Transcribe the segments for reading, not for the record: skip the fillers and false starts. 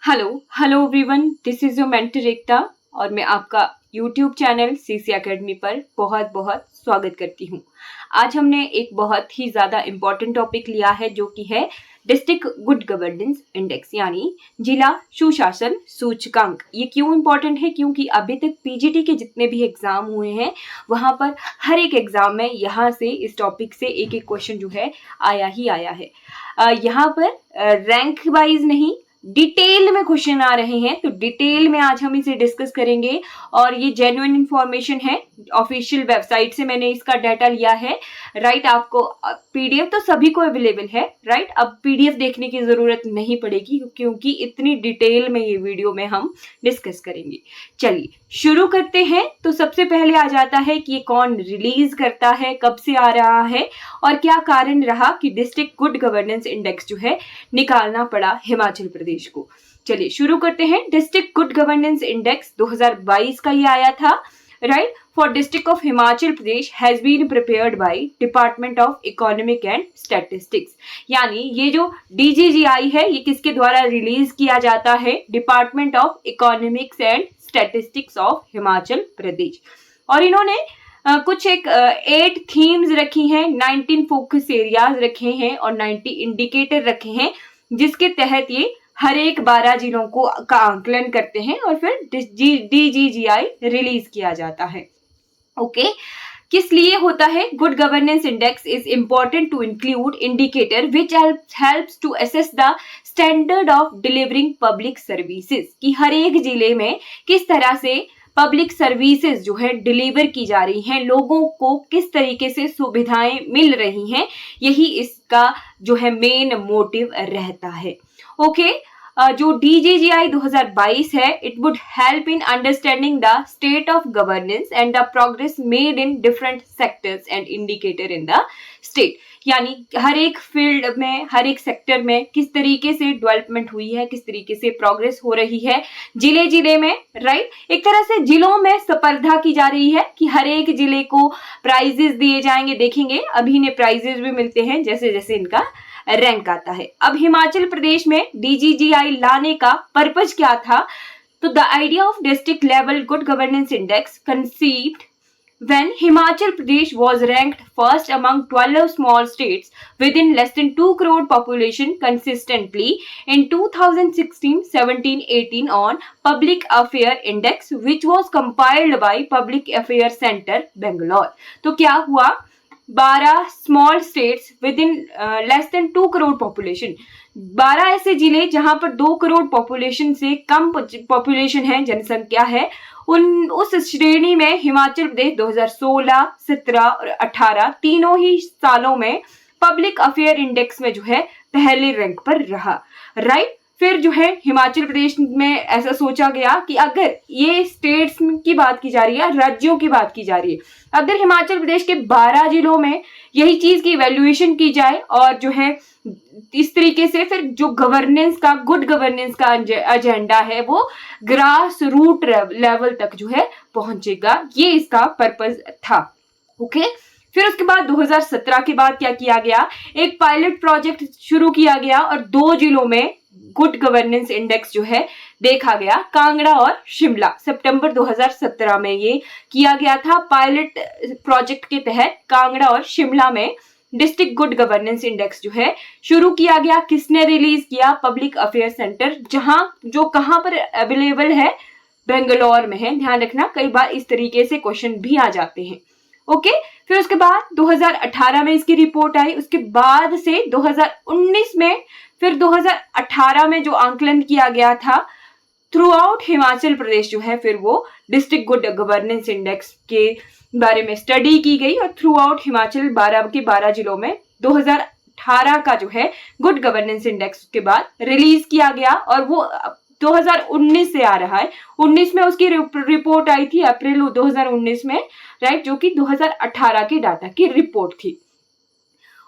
Hello hello everyone, this is your mentor Ekta और मैं आपका यूट्यूब चैनल सीसी एकेडमी पर बहुत बहुत स्वागत करती हूँ। आज हमने एक बहुत ही ज़्यादा इम्पॉर्टेंट टॉपिक लिया है जो कि है डिस्ट्रिक्ट गुड गवर्नेंस इंडेक्स यानी जिला सुशासन सूचकांक। ये क्यों इम्पॉर्टेंट है? क्योंकि अभी तक पीजीटी के जितने भी एग्जाम हुए हैं वहाँ पर हर एक एग्जाम में यहाँ से इस टॉपिक से एक एक क्वेश्चन जो है आया ही आया है। यहाँ पर रैंक वाइज नहीं, डिटेल में क्वेश्चन आ रहे हैं, तो डिटेल में आज हम इसे डिस्कस करेंगे और ये जेन्युइन इंफॉर्मेशन है। ऑफिशियल वेबसाइट से मैंने इसका डाटा लिया है। राइट, आपको पीडीएफ तो सभी को अवेलेबल है। राइट, अब पीडीएफ देखने की जरूरत नहीं पड़ेगी क्योंकि इतनी डिटेल में ये वीडियो में हम डिस्कस करेंगे। चलिए शुरू करते हैं। तो सबसे पहले आ जाता है कि ये कौन रिलीज करता है, कब से आ रहा है और क्या कारण रहा कि डिस्ट्रिक्ट गुड गवर्नेंस इंडेक्स जो है निकालना पड़ा हिमाचल प्रदेश को। चलिए शुरू करते हैं। डिस्ट्रिक्ट गुड गवर्नेंस इंडेक्स 2022 का ये आया था। Right, for district of Himachal Pradesh has been prepared by department of economic and statistics. यानी ये जो डीजीजीआई है ये किसके द्वारा रिलीज किया जाता है? Department of economics and statistics of Himachal Pradesh. और इन्होंने कुछ एक 8 थीम्स रखी हैं, 19 फोकस एरियाज रखे हैं और 90 इंडिकेटर रखे हैं जिसके तहत ये हर एक 12 जिलों को का आंकलन करते हैं और फिर डीजीजीआई रिलीज किया जाता है। ओके, किस लिए होता है? Good governance index is important to include indicator which helps to assess the standard of delivering public services, कि हर एक जिले में किस तरह से पब्लिक सर्विसेज जो है डिलीवर की जा रही हैं, लोगों को किस तरीके से सुविधाएं मिल रही हैं, यही इसका जो है मेन मोटिव रहता है। ओके, जो डीजीजीआई 2022 है, it would help in understanding the state of governance and the progress made in different sectors and indicator in the state. यानी हर एक फील्ड में, हर एक सेक्टर में किस तरीके से डेवलपमेंट हुई है, किस तरीके से प्रोग्रेस हो रही है जिले जिले में। राइट, एक तरह से जिलों में स्पर्धा की जा रही है कि हर एक जिले को प्राइजेस दिए जाएंगे। देखेंगे अभी इन्हें प्राइजेस भी मिलते हैं जैसे जैसे इनका रैंक आता है। अब हिमाचल प्रदेश में डीजीजीआई लाने का पर्पज क्या था? तो the idea of district level good governance index conceived when Himachal Pradesh was ranked first among 12 small states within less than 2 crore population consistently in 2016, 17, 18 on Public Affair Index which was compiled by Public Affairs Center, Bangalore। तो क्या हुआ? 12 small states with in less than 2 crore population, 12 ऐसे जिले जहां पर 2 crore population से कम population है, जनसंख्या है, उस श्रेणी में हिमाचल प्रदेश 2016, 17 और 18 तीनों ही सालों में पब्लिक अफेयर इंडेक्स में जो है पहले रैंक पर रहा। राइट, फिर जो है हिमाचल प्रदेश में ऐसा सोचा गया कि अगर ये स्टेट्स की बात की जा रही है, राज्यों की बात की जा रही है, अगर हिमाचल प्रदेश के 12 जिलों में यही चीज की इवैल्यूएशन की जाए और जो है इस तरीके से फिर जो गवर्नेंस का, गुड गवर्नेंस का एजेंडा है वो ग्रास रूट लेवल तक जो है पहुंचेगा, ये इसका पर्पस था। ओके, फिर उसके बाद 2017 के बाद क्या किया गया? एक पायलट प्रोजेक्ट शुरू किया गया और 2 जिलों में गुड गवर्नेंस इंडेक्स जो है देखा गया, कांगड़ा और शिमला। सितंबर 2017 में ये किया गया था। पायलट प्रोजेक्ट के तहत कांगड़ा और शिमला में डिस्ट्रिक्ट गुड गवर्नेंस इंडेक्स जो है शुरू किया गया। किसने रिलीज किया? पब्लिक अफेयर सेंटर, जो कहां पर अवेलेबल है? बेंगलोर में है। ध्यान रखना, कई बार इस तरीके से क्वेश्चन भी आ जाते हैं। ओके, फिर उसके बाद 2018 में इसकी रिपोर्ट आई। उसके बाद से 2019 में, फिर 2018 में जो आंकलन किया गया था थ्रू आउट हिमाचल प्रदेश जो है, फिर वो डिस्ट्रिक्ट गुड गवर्नेंस इंडेक्स के बारे में स्टडी की गई और थ्रू आउट हिमाचल 12 के 12 जिलों में 2018 का जो है गुड गवर्नेंस इंडेक्स के बाद रिलीज किया गया और वो 2019 से आ रहा है। 19 में उसकी रिपोर्ट आई थी, अप्रैल 2019 में। राइट, जो कि 2018 के डाटा की रिपोर्ट थी।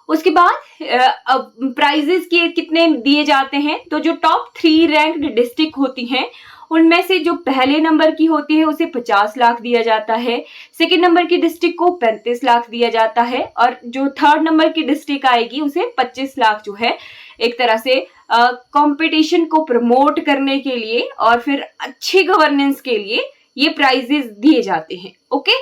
उसके बाद प्राइजेस के कितने दिए जाते हैं, तो जो टॉप 3 रैंक्ड डिस्ट्रिक्ट होती हैं उनमें से जो पहले नंबर की होती है उसे 50 लाख दिया जाता है, सेकंड नंबर की डिस्ट्रिक्ट को 35 लाख दिया जाता है, और जो थर्ड नंबर की डिस्ट्रिक्ट आएगी उसे 25 लाख जो है एक तरह से कंपटीशन को प्रमोट करने के लिए और फिर अच्छी गवर्नेंस के लिए ये प्राइजेस दिए जाते हैं। ओके,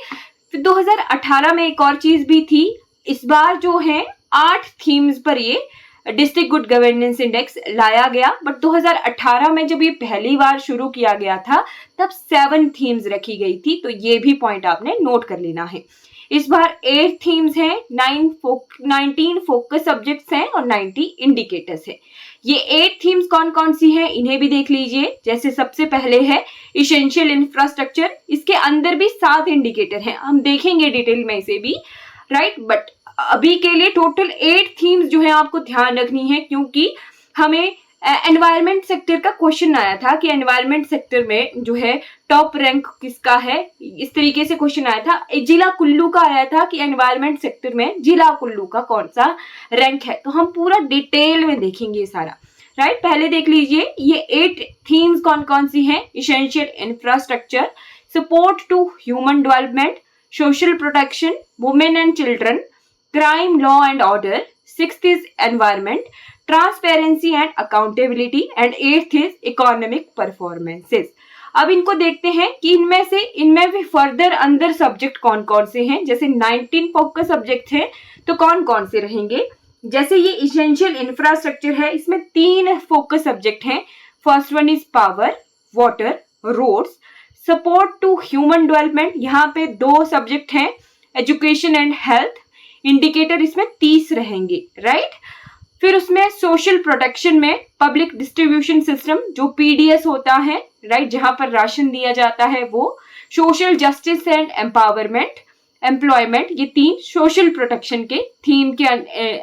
फिर 2018 में एक और चीज भी थी, इस बार जो है 8 थीम्स पर ये डिस्ट्रिक्ट गुड गवर्नेंस इंडेक्स लाया गया, बट 2018 में जब ये पहली बार शुरू किया गया था तब 7 थीम्स रखी गई थी, तो ये भी पॉइंट आपने नोट कर लेना है। इस बार 8 थीम्स हैं, 19 फोकस सब्जेक्ट्स हैं और 90 इंडिकेटर्स हैं। ये 8 थीम्स कौन कौन सी हैं इन्हें भी देख लीजिए। जैसे सबसे पहले है इसेंशियल इंफ्रास्ट्रक्चर, इसके अंदर भी 7 इंडिकेटर हैं, हम देखेंगे डिटेल में इसे भी, राइट। बट अभी के लिए टोटल 8 थीम्स जो है आपको ध्यान रखनी है, क्योंकि हमें एनवायरमेंट सेक्टर का क्वेश्चन आया था कि एनवायरमेंट सेक्टर में जो है टॉप रैंक किसका है, इस तरीके से क्वेश्चन आया था। जिला कुल्लू का आया था कि एनवायरमेंट सेक्टर में जिला कुल्लू का कौन सा रैंक है, तो हम पूरा डिटेल में देखेंगे सारा, राइट। पहले देख लीजिए ये 8 थीम्स कौन कौन सी हैं। Essential infrastructure, support to human development, social protection, women and children, crime law and order, 6th is environment, transparency and accountability, and 8th is economic performances. अब इनको देखते हैं कि इनमें भी फर्दर अंदर सब्जेक्ट कौन कौन से हैं। जैसे 19 फोकस सब्जेक्ट हैं तो कौन कौन से रहेंगे। जैसे ये इसेंशियल इंफ्रास्ट्रक्चर है, इसमें 3 फोकस सब्जेक्ट हैं। First one is power, water, roads. Support to human development, यहाँ पे 2 सब्जेक्ट हैं, एजुकेशन एंड हेल्थ। इंडिकेटर इसमें 30 रहेंगे, राइट। फिर उसमें सोशल प्रोटेक्शन में पब्लिक डिस्ट्रीब्यूशन सिस्टम जो पीडीएस होता है, राइट, जहां पर राशन दिया जाता है वो। Social justice and empowerment, employment, ये 3 सोशल प्रोटेक्शन के थीम के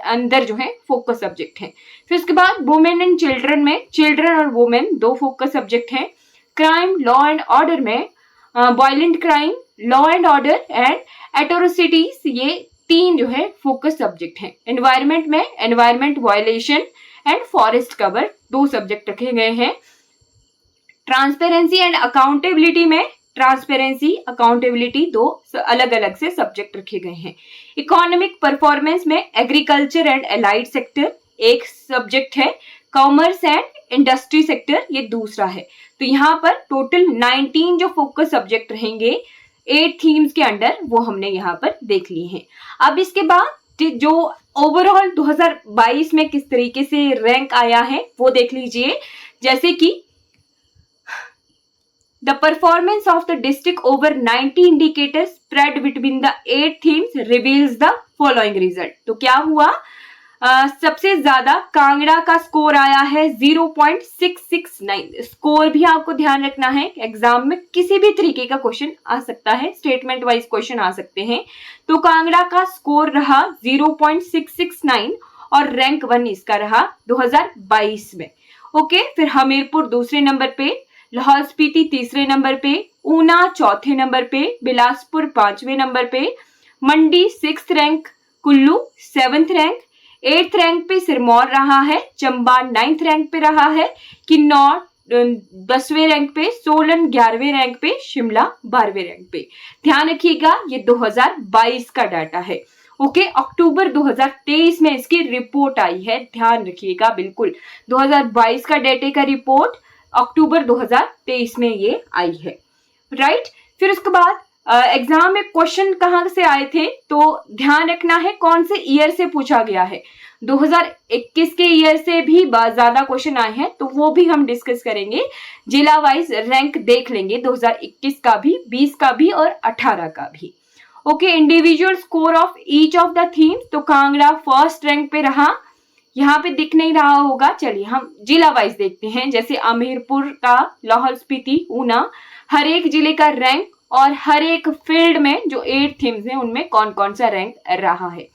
अंदर जो है फोकस सब्जेक्ट हैं। फिर उसके बाद वुमेन एंड चिल्ड्रन में चिल्ड्रन और वुमेन 2 फोकस सब्जेक्ट हैं। क्राइम लॉ एंड ऑर्डर में violent crime, law and order and atrocities, ये 3 जो है फोकस सब्जेक्ट हैं। एनवायरमेंट में environment violation and forest cover 2 subject रखे गए हैं। ट्रांसपेरेंसी एंड अकाउंटेबिलिटी में ट्रांसपेरेंसी, अकाउंटेबिलिटी 2 अलग अलग से सब्जेक्ट रखे गए हैं। इकोनॉमिक परफॉर्मेंस में agriculture and allied sector 1 subject है। कॉमर्स एंड इंडस्ट्री सेक्टर ये दूसरा है। तो यहाँ पर टोटल 19 जो फोकस सब्जेक्ट रहेंगे 8 थीम्स के अंडर, वो हमने यहाँ पर देख लिए हैं। अब इसके बाद जो ओवरऑल 2022 में किस तरीके से रैंक आया है वो देख लीजिए। जैसे कि the performance of the district over 90 indicators spread between the 8 themes reveals the following result. तो क्या हुआ, सबसे ज्यादा कांगड़ा का स्कोर आया है 0.669। स्कोर भी आपको ध्यान रखना है, एग्जाम में किसी भी तरीके का क्वेश्चन आ सकता है, स्टेटमेंट वाइज क्वेश्चन आ सकते हैं। तो कांगड़ा का स्कोर रहा 0.669 और रैंक 1 इसका रहा 2022 में। ओके, फिर हमीरपुर दूसरे नंबर पे, लाहौल स्पीति तीसरे नंबर पे, ऊना चौथे नंबर पे, बिलासपुर 5वें नंबर पे, मंडी 6th rank, Kullu 7th rank, 8th rank पे सिरमौर रहा है, चंबा 9th रैंक पे रहा है, किन्नौर 10वें रैंक पे, सोलन 11वें रैंक पे, शिमला 12वें रैंक पे। ध्यान रखिएगा ये 2022 का डाटा है। ओके, अक्टूबर 2023 में इसकी रिपोर्ट आई है, ध्यान रखिएगा बिल्कुल। 2022 का डेटे का रिपोर्ट अक्टूबर 2023 में ये आई है, राइट। फिर उसके बाद एग्जाम में क्वेश्चन कहाँ से आए थे, तो ध्यान रखना है कौन से ईयर से पूछा गया है। 2021 के ईयर से भी ज्यादा क्वेश्चन आए हैं, तो वो भी हम डिस्कस करेंगे। जिला वाइज रैंक देख लेंगे 2021 का भी, 20 का भी और 18 का भी। Okay, individual score of each of the themes, तो कांगड़ा 1st रैंक पे रहा, यहाँ पे दिख नहीं रहा होगा, चलिए हम जिला वाइज देखते हैं। जैसे हमीरपुर का, लाहौल स्पीति, ऊना, हर एक जिले का रैंक और हर एक फील्ड में जो 8 थीम्स हैं उनमें कौन कौन सा रैंक रहा है।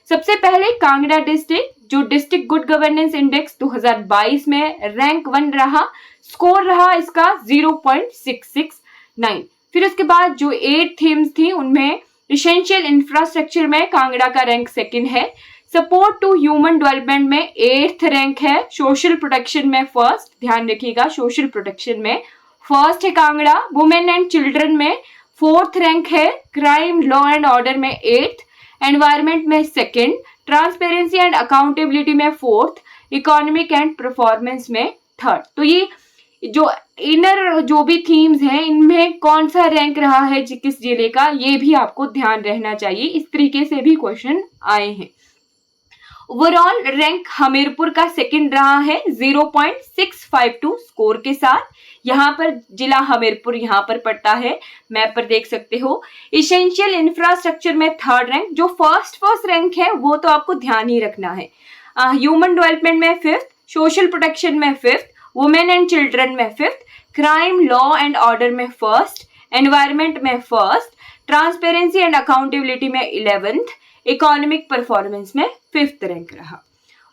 सबसे पहले कांगड़ा डिस्ट्रिक्ट, जो डिस्ट्रिक्ट गुड गवर्नेंस इंडेक्स 2022 में रैंक 1 रहा, स्कोर रहा इसका 0.669। फिर उसके बाद जो 8 थीम्स थी उनमें इसेंशियल इंफ्रास्ट्रक्चर में कांगड़ा का रैंक 2nd है, सपोर्ट टू ह्यूमन डेवलपमेंट में 8th रैंक है, सोशल प्रोटेक्शन में फर्स्ट, ध्यान रखिएगा सोशल प्रोटेक्शन में फर्स्ट है कांगड़ा। वुमेन एंड चिल्ड्रन में 4th रैंक है, क्राइम लॉ एंड ऑर्डर में 8th, एनवायरमेंट में 2nd, ट्रांसपेरेंसी एंड अकाउंटेबिलिटी में 4th, इकोनॉमिक एंड परफॉर्मेंस में 3rd। तो ये जो इनर जो भी थीम्स हैं इनमें कौन सा रैंक रहा है किस जिले का, ये भी आपको ध्यान रहना चाहिए। इस तरीके से भी क्वेश्चन आए हैं। ओवरऑल रैंक हमीरपुर का 2nd रहा है 0.652 स्कोर के साथ। यहाँ पर जिला हमीरपुर यहाँ पर पड़ता है, मैप पर देख सकते हो। इसेंशियल इंफ्रास्ट्रक्चर में 3rd रैंक, जो फर्स्ट रैंक है वो तो आपको ध्यान ही रखना है। ह्यूमन डेवलपमेंट में 5th, सोशल प्रोटेक्शन में 5th, वुमेन एंड चिल्ड्रन में 5th, crime law and order में 1st, एनवायरमेंट में 1st, ट्रांसपेरेंसी एंड अकाउंटेबिलिटी में 11th, इकोनॉमिक परफॉर्मेंस में 5th रैंक रहा।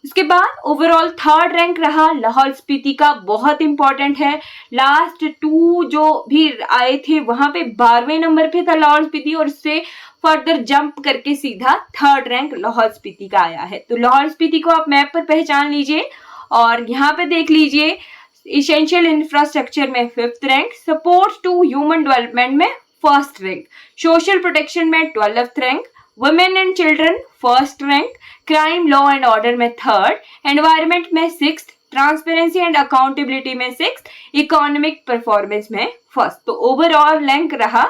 उसके बाद ओवरऑल 3rd रैंक रहा लाहौल स्पीति का, बहुत इंपॉर्टेंट है। लास्ट 2 जो भी आए थे वहां पे 12वें नंबर पे था लाहौल स्पीति, और उससे फर्दर जंप करके सीधा 3rd रैंक लाहौल स्पीति का आया है। तो लाहौल स्पीति को आप मैप पर पहचान लीजिए और यहाँ पे देख लीजिए। इसेंशियल इंफ्रास्ट्रक्चर में 5th rank, support to human development में 1st रैंक, सोशल प्रोटेक्शन में 12th rank, women and children 1st rank, crime law and order में 3rd, एनवायरमेंट में 6th, ट्रांसपेरेंसी एंड अकाउंटेबिलिटी में 6th, इकोनॉमिक परफॉर्मेंस में 1st। तो overall rank रहा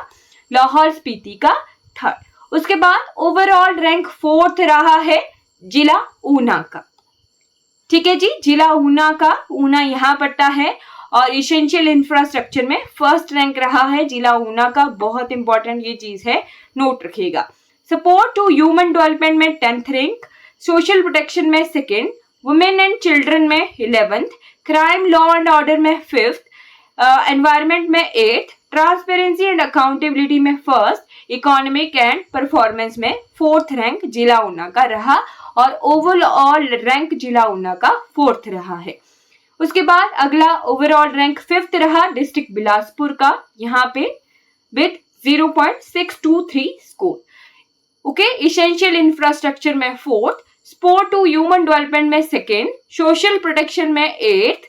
लाहौल स्पीति का 3rd। उसके बाद ओवरऑल रैंक 4th रहा है जिला ऊना का। ठीक है जी, जिला ऊना का, ऊना यहाँ पड़ता है। और इसेंशियल इंफ्रास्ट्रक्चर में 1st रैंक रहा है जिला ऊना का, बहुत इंपॉर्टेंट ये चीज है, नोट रखिएगा। सपोर्ट टू ह्यूमन डेवलपमेंट में 10th रैंक, सोशल प्रोटेक्शन में 2nd, वुमेन एंड चिल्ड्रन में 11th, crime law and order में 5th, एनवायरमेंट में 8th, ट्रांसपेरेंसी एंड अकाउंटेबिलिटी में 1st, इकोनॉमिक एंड परफॉर्मेंस में 4th रैंक जिला ऊना का रहा। और ओवरऑल रैंक जिला ऊना का 4th रहा है। उसके बाद अगला ओवरऑल रैंक 5th रहा डिस्ट्रिक्ट बिलासपुर का, यहाँ पे with 0.623 score. Okay, essential infrastructure में 4th, support to human development में 2nd, सोशल प्रोटेक्शन में 8th,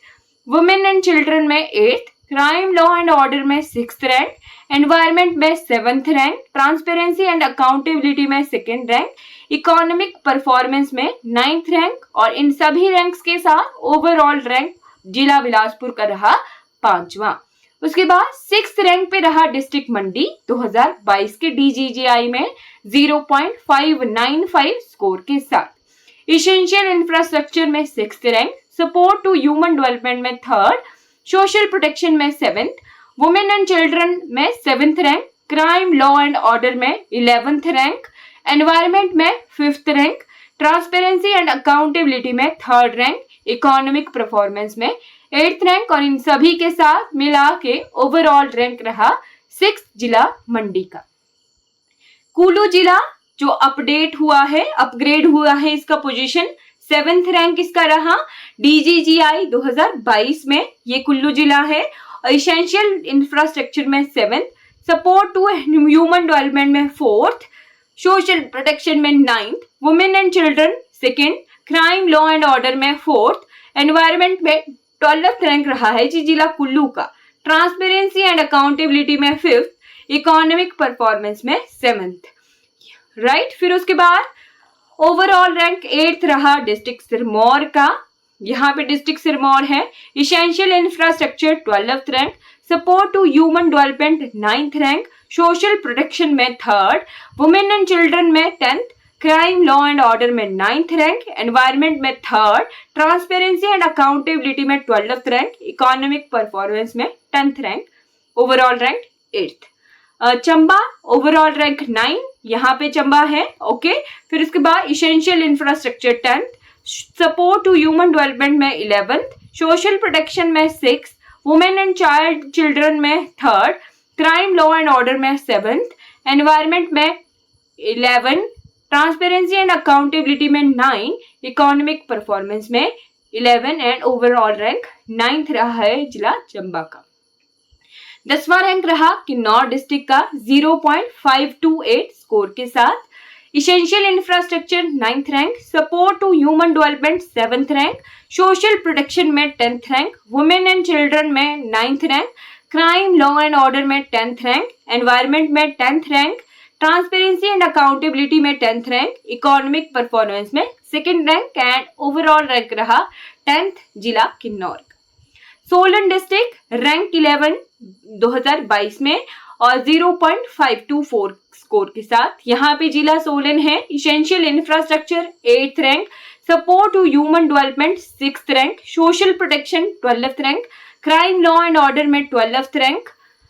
वुमेन एंड चिल्ड्रन में 8th, crime law and order में 6th रैंक, एनवायरमेंट में 7th rank, transparency and accountability में 2nd रैंक, इकोनॉमिक परफॉर्मेंस में 9th rank. और इन सभी ranks के साथ ओवरऑल रैंक जिला बिलासपुर का रहा 5वां। उसके बाद 6th रैंक पे रहा डिस्ट्रिक्ट मंडी 2022 के DGGI में 0.595 स्कोर के साथ। इसेंशियल इंफ्रास्ट्रक्चर में 6th rank, support to human development में 3rd, सोशल प्रोटेक्शन में 7th, वुमेन एंड चिल्ड्रन में 7th rank, crime law and order में 11th रैंक, एनवायरमेंट में 5th rank, transparency and accountability में 3rd रैंक, इकोनॉमिक परफॉर्मेंस में 8th rank. और इन सभी के साथ मिला के ओवरऑल रैंक रहा 6th जिला मंडी का। कुल्लू जिला जो अपग्रेड हुआ है इसका पोजीशन 7th रैंक इसका रहा DGGI 2022 में, ये कुल्लू जिला है। इसेंशियल इंफ्रास्ट्रक्चर में 7th, support to human development में 4th, सोशल प्रोटेक्शन में 9th, women and children 2nd, crime law and order में 4th, एनवायरमेंट में 12th रैंक रहा है जी जिला कुल्लू का, ट्रांसपेरेंसी एंड अकाउंटेबिलिटी में 5th, इकोनॉमिक परफॉर्मेंस में 7th। राइट, फिर उसके बाद ओवरऑल रैंक 8th रहा डिस्ट्रिक्ट सिरमौर का, यहाँ पे डिस्ट्रिक्ट सिरमौर है। Essential infrastructure 12th rank, support to human development 9th rank, social protection में 3rd, वुमेन एंड चिल्ड्रन में 10th, crime law and order में 9th रैंक, एनवायरमेंट में 3rd, ट्रांसपेरेंसी एंड अकाउंटेबिलिटी में 12th रैंक, इकोनॉमिक परफॉर्मेंस में 10th rank, overall rank 8th। Chamba overall rank 9, यहाँ पे चंबा है। Okay, फिर उसके बाद essential infrastructure 10th, support to human development में 11th, सोशल प्रोटेक्शन में 6th, women and child children में 3rd, crime law and order में 7th, एनवायरमेंट में 11, ट्रांसपेरेंसी एंड अकाउंटेबिलिटी में 9, इकोनॉमिक परफॉर्मेंस में 11 एंड ओवरऑल रैंक 9th रहा है जिला चंबा का। 10वां रैंक रहा किन्नौर डिस्ट्रिक्ट का 0.528 स्कोर के साथ। Essential infrastructure 9th rank, support to human development 7th rank, social protection में 10th rank, women and children में 9th rank, crime law and order में 10th रैंक, एनवायरमेंट में 10th rank, transparency and accountability में 10th rank, economic performance में 2nd rank and overall rank रहा 10th जिला Kinnaur. Solan district rank 11 2022 में और 0.524 score के साथ यहाँ पे जिला सोलन है। Essential infrastructure 8th rank, support to human development 6th rank, social protection 12th rank, crime law and order में 12th रैंक,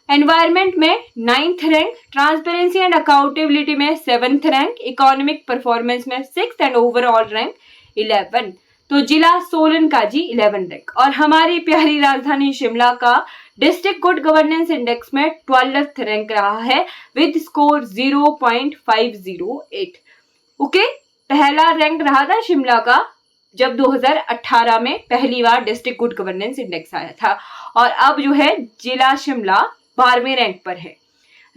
एनवायरमेंट में 9th rank, transparency and accountability में 7th रैंक, इकोनॉमिक परफॉर्मेंस में 6th एंड ओवरऑल रैंक 11। तो जिला सोलन का जी 11 rank. और हमारी प्यारी राजधानी शिमला का डिस्ट्रिक्ट गुड गवर्नेंस इंडेक्स में 12th रैंक रहा है विद स्कोर 0.508। ओके, पहला रैंक रहा था शिमला का जब 2018 में पहली बार डिस्ट्रिक्ट गुड गवर्नेंस इंडेक्स आया था, और अब जो है जिला शिमला 12वें रैंक पर है।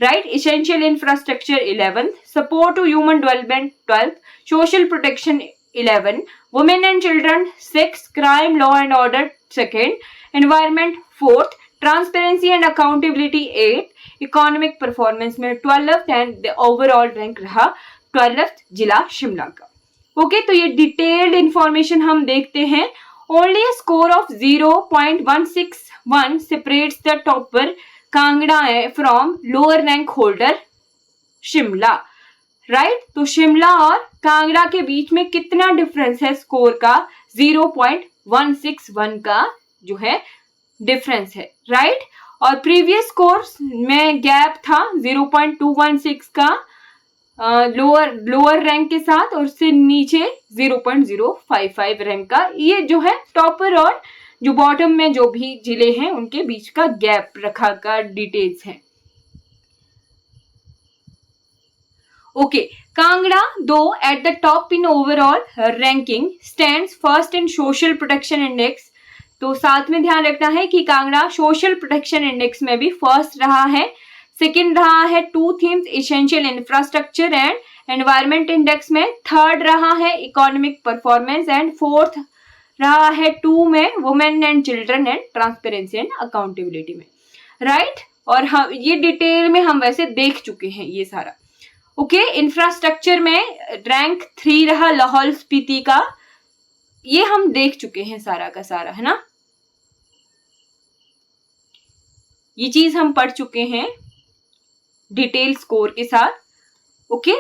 Right, essential infrastructure 11th, support to human development 12th, social protection 11, women and children 6, crime law and order 2nd, environment 4th, transparency and accountability 8, economic performance में 12th एंड ओवरऑल रैंक रहा 12th जिला शिमला का। Okay, तो ये detailed information हम देखते हैं। Only a score of 0.161 separates the topper Kangra from lower rank holder Shimla. Right, तो शिमला और कांगड़ा के बीच में कितना डिफरेंस है स्कोर का? 0.161 का जो है डिफरेंस है। राइट, और प्रीवियस स्कोर में गैप था 0.216 का लोअर रैंक के साथ, और उससे नीचे 0.055 रैंक का। ये जो है टॉपर और जो बॉटम में जो भी जिले हैं उनके बीच का गैप रखा का डिटेल्स है। ओके, कांगड़ा दो at the top in overall ranking stands first in social protection index. तो साथ में ध्यान रखना है कि कांगड़ा सोशल प्रोटेक्शन इंडेक्स में भी फर्स्ट रहा है। सेकंड रहा है 2 themes essential infrastructure and environment index में। थर्ड रहा है इकोनॉमिक परफॉर्मेंस एंड फोर्थ रहा है 2 में women and children and transparency and accountability में। राइट, और हम ये डिटेल में हम वैसे देख चुके हैं ये सारा। ओके, इंफ्रास्ट्रक्चर में रैंक 3 रहा लाहौल स्पीति का, ये हम देख चुके हैं सारा का सारा, है ना, ये चीज हम पढ़ चुके हैं डिटेल स्कोर के साथ। ओके,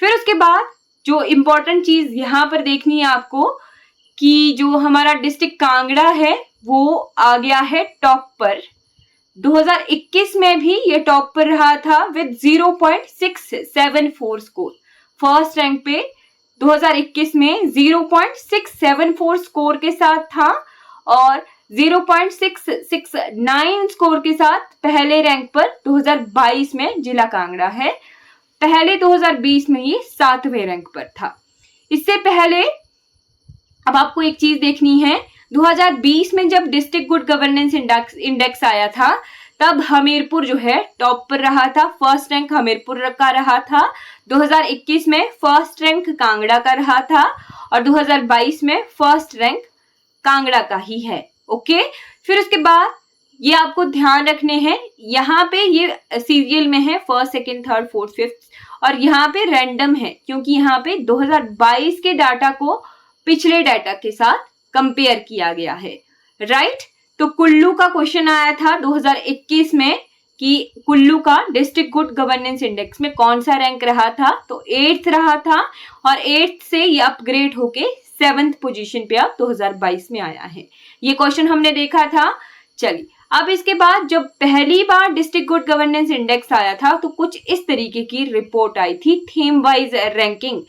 फिर उसके बाद जो इंपॉर्टेंट चीज यहां पर देखनी है आपको कि जो हमारा डिस्ट्रिक्ट कांगड़ा है वो आ गया है टॉप पर। 2021 में भी ये टॉप पर रहा था विद 0.674 स्कोर। फर्स्ट रैंक पे 2021 में 0.674 स्कोर के साथ था, और 0.669 स्कोर के साथ पहले रैंक पर 2022 में जिला कांगड़ा है। पहले 2020 में ये 7वें रैंक पर था। इससे पहले अब आपको एक चीज देखनी है, 2020 में जब डिस्ट्रिक्ट गुड गवर्नेंस इंडेक्स आया था तब हमीरपुर जो है टॉप पर रहा था, फर्स्ट रैंक हमीरपुर का रहा था। 2021 में फर्स्ट रैंक कांगड़ा का रहा था, और 2022 में फर्स्ट रैंक कांगड़ा का ही है। ओके, फिर उसके बाद ये आपको ध्यान रखने हैं, यहाँ पे ये सीरियल में है first, second, third, fourth, fifth, और यहाँ पे रैंडम है क्योंकि यहाँ पे 2022 के डाटा को पिछले डाटा के साथ कंपेयर किया गया है। राइट, तो कुल्लू का क्वेश्चन आया था 2021 में कि कुल्लू का डिस्ट्रिक्ट गुड गवर्नेंस इंडेक्स में कौन सा रैंक रहा था, तो 8th रहा था, और 8th से ये अपग्रेड होके 7th पोजीशन पे अब 2022 में आया है। ये क्वेश्चन हमने देखा था। चलिए, अब इसके बाद जब पहली बार डिस्ट्रिक्ट गुड गवर्नेंस इंडेक्स आया था तो कुछ इस तरीके की रिपोर्ट आई थी, थीम वाइज रैंकिंग।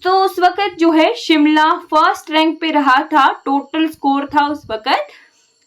तो उस वक्त जो है शिमला फर्स्ट रैंक पे रहा था। टोटल स्कोर था उस वक्त,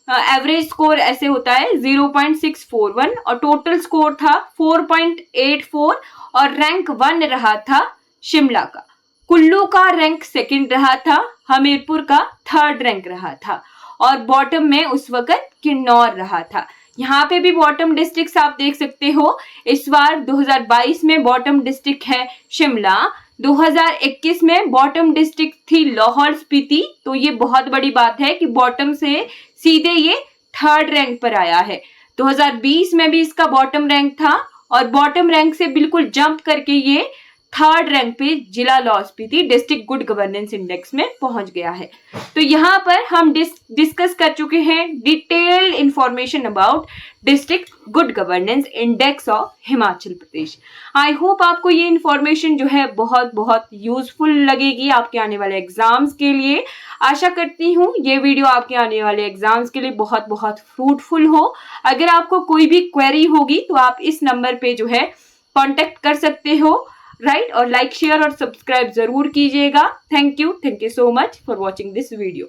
एवरेज स्कोर ऐसे होता है 0.641, और टोटल स्कोर था 4.84, और रैंक 1 रहा था शिमला का। कुल्लू का रैंक 2nd रहा था, हमीरपुर का 3rd रैंक रहा था, और बॉटम में उस वक्त किन्नौर रहा था। यहाँ पे भी बॉटम डिस्ट्रिक्ट आप देख सकते हो। इस बार 2022 में बॉटम डिस्ट्रिक्ट है शिमला, 2021 में बॉटम डिस्ट्रिक्ट थी लाहौल स्पीति, तो ये बहुत बड़ी बात है कि बॉटम से सीधे ये थर्ड रैंक पर आया है। 2020 में भी इसका बॉटम रैंक था और बॉटम रैंक से बिल्कुल जंप करके ये थर्ड रैंक पे जिला Lahaul Spiti district good governance index में पहुंच गया है। तो यहाँ पर हम डिस्कस कर चुके हैं detailed information about district good governance index of Himachal Pradesh. I hope आपको ये इंफॉर्मेशन जो है बहुत बहुत यूजफुल लगेगी आपके आने वाले एग्जाम्स के लिए। आशा करती हूँ ये वीडियो आपके आने वाले एग्जाम्स के लिए बहुत बहुत फ्रूटफुल हो। अगर आपको कोई भी क्वेरी होगी तो आप इस नंबर पे जो है कांटेक्ट कर सकते हो, राइट। और लाइक शेयर और सब्सक्राइब जरूर कीजिएगा। Thank you so much for watching this video.